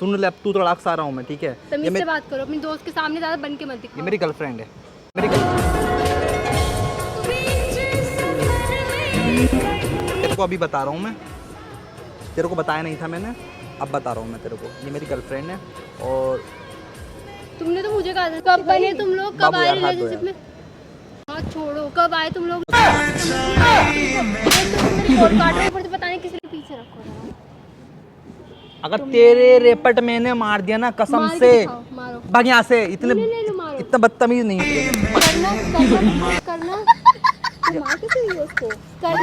सुन ले, अब तू तड़ाक सा रहा हूँ मैं, ठीक है? तमीज से बात करो, अपनी दोस्त के सामने ज्यादा बन के मत दिखाओ। ये मेरी गर्लफ्रेंड है, मेरी तेरे को अभी बता रहा हूँ मैं, तेरे को बताया नहीं था मैंने, अब बता रहा हूँ मैं तेरे को। ये मेरी गर्लफ्रेंड है और तुमने तो मुझे कहा था कब बने तुम लोग, कब आए रिलेशनशिप में? हाथ छोड़ो, कब आए तुम लोग? ऊपर से पता नहीं किसी ने पीछे रखो। अगर तेरे रेपट मैंने मार दिया ना कसम से, भाग यहाँ से। इतना बदतमीज नहीं करना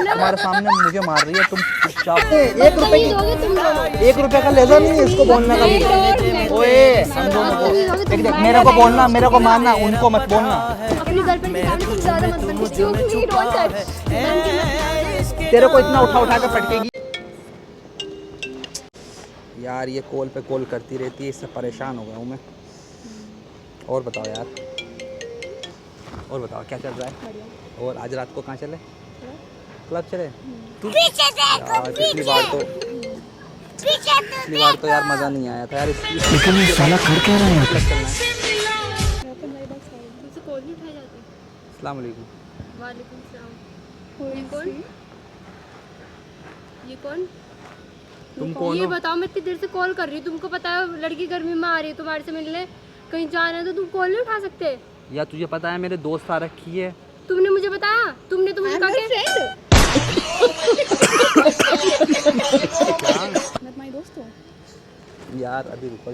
तुम्हारे सामने मुझे मार रही है, तुम चुपचाप। 1 रुपए का लेजर नहीं है इसको बोलना कभी। ओए समझो मेरे को बोलना, मेरे को मारना, उनको मत बोलना। अपनी गर्लफ्रेंड के सामने तुम ज्यादा मत बनना, क्योंकि तेरे को इतना उठा उठा के फटकेगी यार। ये कॉल पे कॉल करती रहती है, इससे परेशान हो गया हूँ मैं। और बताओ यार, और बताओ क्या चल रहा है? और आज रात को कहाँ चले? क्लब चले? पिछली बार तो यार मज़ा नहीं आया था यार। लेकिन ये साला कर क्या रहा है यहाँ पे? अस्सलाम वालेकुम। वालेकुम सलाम। ये कौन? तुम कौन ये हो? बताओ, मैं इतनी देर से कॉल कर रही हूँ, तुमको पता है लड़की गर्मी में आ रही है तुम्हारे से मिलने, कहीं जाना है तो तुम कॉल नहीं उठा सकते? या तुझे पता है मेरे दोस्त आ रखी है? तुमने मुझे बताया, तुमने तो मुझे कहा मैं दोस्त हूँ यार। अभी रुको,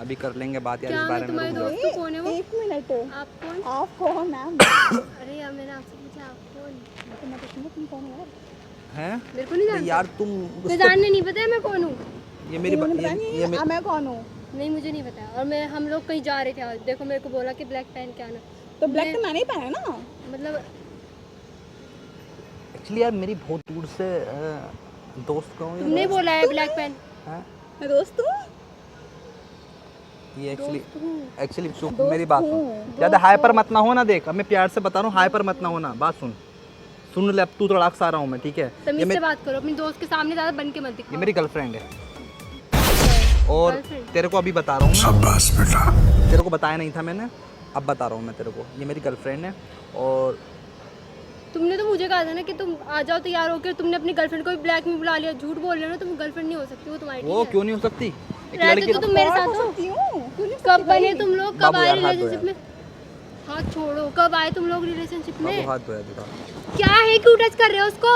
अभी कर लेंगे बात यार क्या इस बारे में। तुम्हारे दोस्त तो कौन है वो? 1 मिनट। आप कौन? आप कौन मैम? अरे यार मैंने आपसे पूछा आप कौन? तो मैं पूछूंगा तुम कौन हो यार? हैं? मेरे को नहीं जानते यार तुम मैं जानने नहीं पता है मैं कौन हूँ। ये मेरी मैं कौन हूँ? नहीं मुझे नहीं पता। और मैं हम लोग कहीं जा रहे थे आज, देखो मेरे को बोला कि ब्लैक पहन के आना। तो ब्लैक तो मैंने ही पहना ना। मतलब एक्चुअली यार मेरी बहुत दूर से दोस्त कहूँ। तुमने बोला है ब्लैक पहन? मैं दोस्त हूँ। ये एक्चुअली मेरी बात सुन, ज़्यादा हाइपर मत ना हो ना। देख अब मैं प्यार से बता रहा हूँ, हाइपर मत ना होना। बात सुन ले, अब तू तड़ाक सा रहा हूँ मैं, ठीक है? तमीज से बात करो, अपनी दोस्त के सामने ज्यादा बन के मत दिखाओ। ये मेरी गर्लफ्रेंड है और तेरे को अभी बता रहा हूँ मैं। शाबाश बेटा। तेरे को बताया नहीं था मैंने, अब बता रहा हूँ मैं तेरे को। ये मेरी गर्लफ्रेंड है और तुमने तो मुझे कहा था ना कि तुम आ जाओ तैयार होकर, तुमने अपनी गर्लफ्रेंड को भी ब्लैक में बुला लिया। झूठ बोल रहे हो ना, तुम गर्लफ्रेंड नहीं हो सकती, वो तुम्हारी। वो क्यों नहीं हो सकती? एक रहते लड़की तो तुम मेरे साथ हो। कब बने तुम लोग, कब आए रिलेशनशिप में? हाथ छोड़ो, कब आए तुम लोग रिलेशनशिप में? हाथ धोया दिखा। क्या है, क्यों टच कर रहे हो उसको?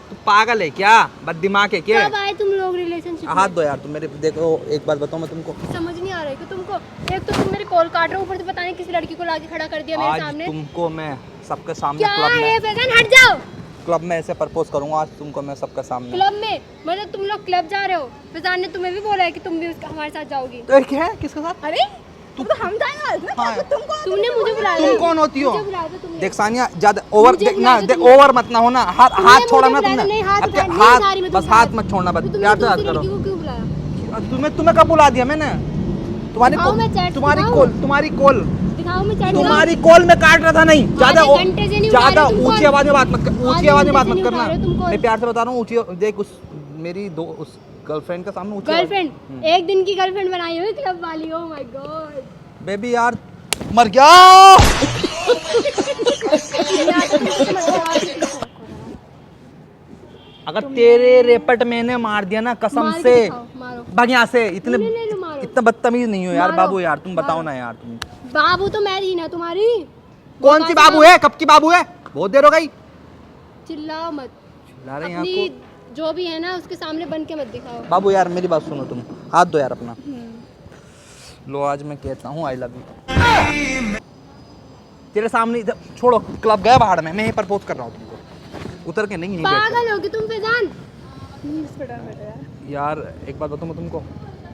तू पागल है क्या? बद दिमाग है क्या? कब आए तुम लोग रिलेशनशिप में? हाथ दो यार तुम मेरे। देखो एक बात बताऊं मैं तुमको, समझ नहीं आ रहा है कि तुमको। एक तो तुम मेरे कॉल काट रहे हो, ऊपर से पता नहीं किसी लड़की को लाके खड़ा कर दिया मेरे आज सामने। तुमको मैं सबके सामने क्या क्लब है में, वेगन, हट जाओ। क्लब में ऐसे प्रपोज करूंगा आज तुमको मैं सबके सामने। क्लब में? मतलब तुम लोग क्लब जा रहे हो? फैजान ने तुम्हें भी बोला है कि तुम भी हमारे साथ जाओगी? तो क्या है, किसके साथ? अरे तो हम जाएंगे आज ना। हाँ। तुम कौन? तुमने मुझे बुलाया। तुम कौन होती हो? मुझे बुलाया था तुमने। देख सानिया, ज्यादा ओवर मुझे देख ना, बुलाया था देख तुमने। ओवर मत ना होना। हाथ छोड़ा ना बुलाया था, तुमने। नहीं, हाथ अब क्या, उठा- नहीं, सारी हाथ में बस तुम हाथ बुलाया। मत छोड़ना, बस तो तुमने प्यार से बात दूसरी करो। लड़की को क्यों बुलाया? तुम्हें कब बुला दिया मैंने? तुम्हारी दिखाओ, मैं चैट तुम्हारी दिखाऊं? कॉल, तुम्हारी कॉल, दिखाओ मैं चैट। तुम्हारी कॉल में काट रहा था। नहीं ज्यादा आधे घंटे से नहीं उठा ज्यादा रहे तुम ऊंची कॉल। आवाज में बात मत कर, ऊंची आधे आवाज में घंटे बात से मत नहीं उठा करना। रहे तुम कॉल। मैं प्यार से बता रहा हूँ, ऊंची देख उस मेरी दो उस गर्लफ्रेंड के सामने ऊंची गर्लफ्रेंड, एक दिन की गर्लफ्रेंड बनाई हुई क्लब वाली। ओह माय गॉड बेबी यार मर गया। अगर तेरे रेपट मैंने मार दिया ना कसम मार के से, दिखाओ, मारो। भाग यहाँ से। इतने ले लो, मारो। इतना बदतमीज नहीं हो यार मारो। बाबू। यार तुम बताओ ना यार, तुम बाबू तो मैं ही ना तुम्हारी। कौन सी बाबू है? कब की बाबू है? बहुत देर हो गई। चिल्लाओ मत। चिल्ला रहे हैं अपनी आपको। जो भी है ना उसके सामने बन के मत दिखाओ। बाबू यार मेरी बात सुनो, तुम हाथ दो यार अपना। लो आज मैं कहता हूँ आई लव यू तेरे सामने। इधर छोड़ो, क्लब गया बाहर में, मैं यहीं प्रपोज कर रहा हूँ तुमको। उतर के नहीं, यहीं बैठ पागल हो गए तुम फैजान। यार एक बात बताऊँ मैं तुमको,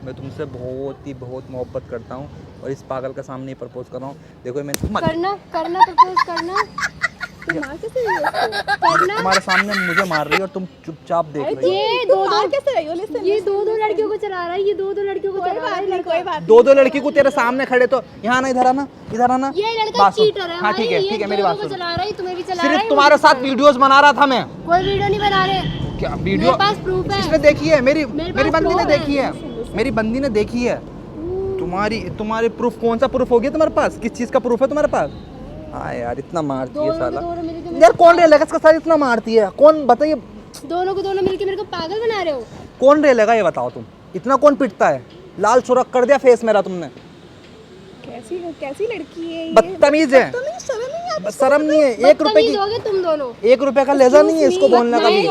मैं तुमसे बहुत मोहब्बत करता हूँ और इस पागल के सामने ही प्रपोज कर रहा हूँ। देखो मैं करना प्रपोज करना। मार कैसे रही हो उसको? करना। तुम्हारे सामने मुझे मार रही है और तुम चुपचाप देख रही हो। ये मार कैसे रही हो? लिसन ये दो लड़कियों को चला रहा है, ये दो लड़कियों को चला रहा है। कोई बात दो लड़की को तेरे सामने खड़े तो यहाँ ना, इधर आना, इधर आना। ये लड़का बात सुन। चीटर है। हाँ ठीक है, ठीक है, मेरी बात सुन। सुन। चला रहा है, तुम्हें भी चला रहा है। सिर्फ तुम्हारे साथ वीडियोस बना रहा था मैं। कोई वीडियो नहीं बना रहे। क्या वीडियो? मेरे पास प्रूफ है। इसने देखी है, मेरी मेरे बंदी पास ने proof देखी है, मेरी बंदी ने देखी है। तुम्हारी प्रूफ कौन सा प्रूफ हो गया तुम्हारे पास? किस चीज़ का प्रूफ है तुम्हारे पास? हाँ यार इतना मारती है दोनों साला। को दोनों मिलके यार कौन रेलेगा इसका साथ इतना मारती है? कौन बताइए? दोनों को दोनों मिलके मेरे को पागल बना रहे हो। कौन रेलेगा ये बताओ तुम? इतना कौन पिटता है? लाल सुरख कर दिया फेस मेरा तुमने। कैसी कैसी लड़की है ये? बदतमीज है, तो नहीं शर्म नहीं आती? शर्म नहीं है। 1 रुपए बदतमीज की, होगे तुम दोनों। 1 रुपए का लेजर नहीं है इसको बोलने का भी।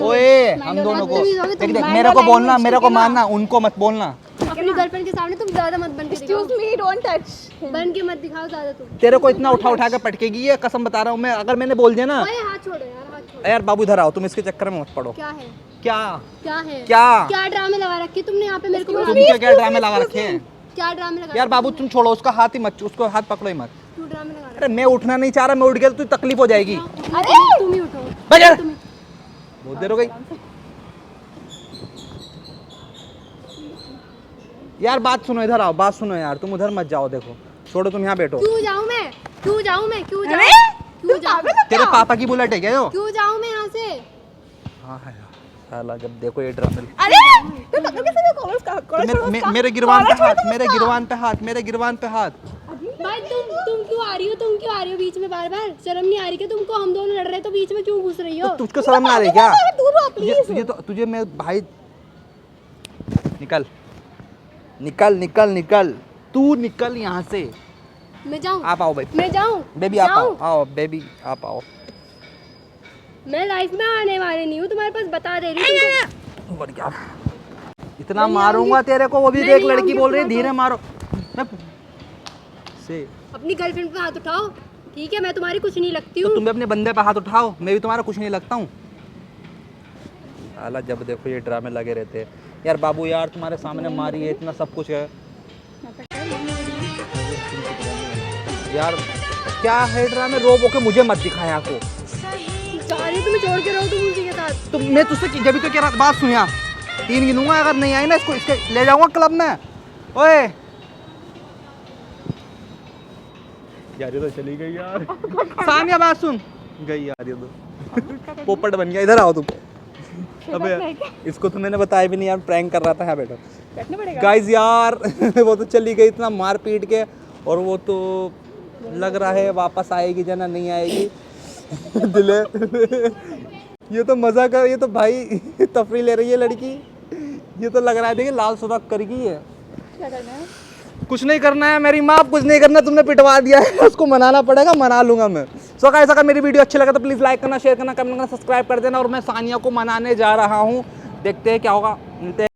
ओए हम दोनों को देख देख, मेरे को बोलना, मेरे को मारना, उनको मत बोलना। अपनी गर्लफ्रेंड के सामने तुम ज्यादा मत बन के दिखाओ। Excuse me, don't touch. बन के मत दिखाओ ज्यादा तुम। तेरे को इतना उठा उठा के पटकेगी ये, कसम बता रहा हूँ मैं। अगर मैंने बोल दिया ना, ओए हाथ छोड़ो यार, हाथ छोड़ो। यार बाबू इधर आओ, तुम इसके चक्कर में मत पड़ो। क्या है? क्या क्या है? क्या ड्रामे लगा रखे तुमने यहाँ पे मेरे को? तुम क्या ड्रामे लगा रखे हैं? क्या ड्रामे लगा? यार बाबू तुम छोड़ो उसका हाथ ही मत, उसको हाथ पकड़ो ही मत। क्यों ड्रामे लगा रहे अरे मैं उठना नहीं चाह रहा, मैं उठ गया तो तुझे तकलीफ हो जाएगी। हो? तुम ही उठो। भाग यार, बहुत देर हो गई यार। बात सुनो, इधर आओ, बात सुनो यार। तुम उधर मत जाओ, देखो छोड़ो, तुम यहाँ बैठो। क्यों जाऊँ मैं? क्यों जाऊँ मैं? क्यों जाऊँ? अरे क्यों जाऊँ? तेरे पापा की बुलेट है क्या यो? क्यों जाऊँ मैं यहाँ से? हाँ है यार, साला जब देखो ये ड्रामे। अरे तो पता कैसे मैं कॉलर्स का मेरे गिरवान पे हाथ, मेरे गिरवान पे हाथ, मेरे गिरवान पे हाथ। भाई तुम क्यों आ रही हो? तुम क्यों आ रही हो बीच में बार बार? शर्म नहीं आ रही क्या तुमको? हम दोनों लड़ रहे तो बीच में क्यों घुस रही हो? तुझको शर्म ना आ रही क्या? दूर रहो प्लीज। तुझे तो तुझे मैं भाई, निकल निकल निकल निकल, तू निकल यहाँ से। मैं जाऊँ? आप आओ भाई, मैं जाऊँ? बेबी आप आओ, आओ बेबी आप आओ। मैं लाइफ में आने वाली नहीं हूँ तुम्हारे पास, बता दे रही हूँ। बढ़िया, इतना मारूंगा तेरे को, वो भी देख लड़की बोल रही है धीरे मारो। मैं से अपनी गर्लफ्रेंड पे हाथ उठाओ, ठीक है? मैं तुम्हारी कुछ नहीं लगती तो हूँ। तुम भी अपने बंदे पे हाथ उठाओ, मैं भी तुम्हारा कुछ नहीं लगता हूँ। साला जब देखो ये ड्रामे लगे रहते हैं। यार बाबू यार तुम्हारे सामने मारी है, इतना सब कुछ है यार। क्या है ड्रामे? रो बो के मुझे मत दिखाया को। सारी तुम्हें छोड़ के रहो तुम उसी के साथ। तो मैं तुझसे जब भी तो कह रहा, बात सुन यार, 3 गिनूंगा, अगर नहीं आई ना इसको इसके ले जाऊंगा क्लब में। ओए यार ये तो चली गई यार। सानिया बात सुन, गई यार ये तो पोपट बन गया। इधर आओ तुम। अबे इसको तो मैंने बताया भी नहीं यार, प्रैंक कर रहा था। यहाँ बैठो बैठना पड़ेगा। गाइस यार वो तो चली गई इतना मार पीट के, और वो तो लग रहा है वापस आएगी जना, नहीं आएगी। दिले ये तो मजा कर, ये तो भाई तफरी ले रही है लड़की। ये तो लग रहा है देखिए लाल सुरख कर गई है। क्या करना है? कुछ नहीं करना है मेरी माँ, कुछ नहीं करना। तुमने पिटवा दिया है, उसको मनाना पड़ेगा, मना लूंगा मैं। सो गाइस अगर मेरी वीडियो अच्छी लगा तो प्लीज़ लाइक करना, शेयर करना, कमेंट करना, सब्सक्राइब कर देना। और मैं सानिया को मनाने जा रहा हूँ, देखते हैं क्या होगा। मिलते हैं।